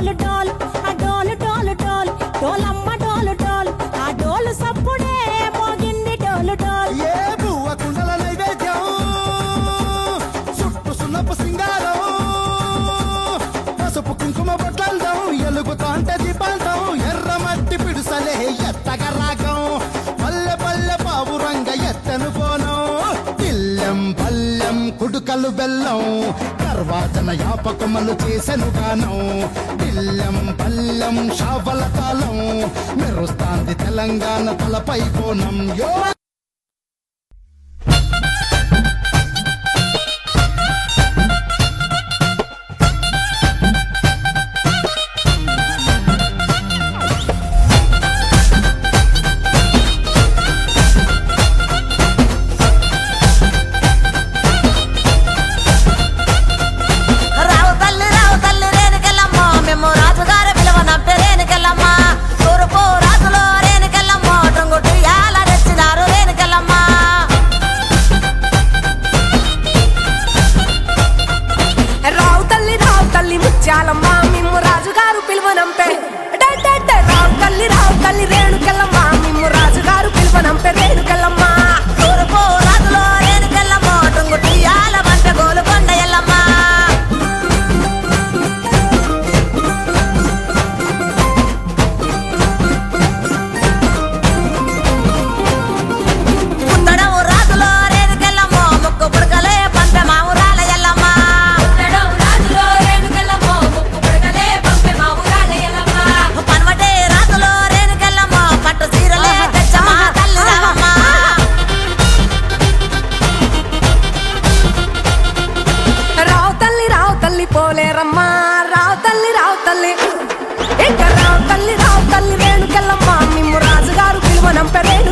డోలు డోలు ఆ డోలు డోలు డోలు డోలమ్మ డోలు డోలు ఆ డోలు సప్పుడే మోగింది డోలు డోలు. ఏ బువ్వ కుండల నైవేద్యం చుట్టు సున్నపు సింగారం పసుపు కుంకుమ బొట్లందం ఎలుగుతాంటే దీపాంతం ఎర్రమట్టి పిడుసలే ఎత్తగ రాగం పల్లె పల్లె పావురంగ ఎత్తను పోనం పిల్లెం పల్లెం కుడుకలు బెల్లం తర్వాతన యాపకమలు చేసెను గానం పిల్లెం పల్లెం షావల కాలం మెరుస్తాంది తెలంగాణ తలపై కోణం యో. ముత్యాలమ్మ మిమ్ము రాజుగారు పిలువనంపే రావు తల్లి రేణుకెళ్ళమ్మ మిమ్ము రాజుగారు పిలువనంపే రేణుకెళ్ళమ్మ తూర్పు రాజులో రేణుకెళ్ళమ్మ టొంగుటియాల వంట గోలుకొండ ఎల్లమ్మ పుత్తడము రాజులో రేణుకెళ్ళమ్మ ముక్కు పుడకలే పంపె మావురాల ఎల్లమ్మ పోలేరమ్మా రావు తల్లి ఇంకా రావు తల్లి రేణుకెళ్ళమ్మ మిమ్ము రాజుగారు పిలువనంపే రేణు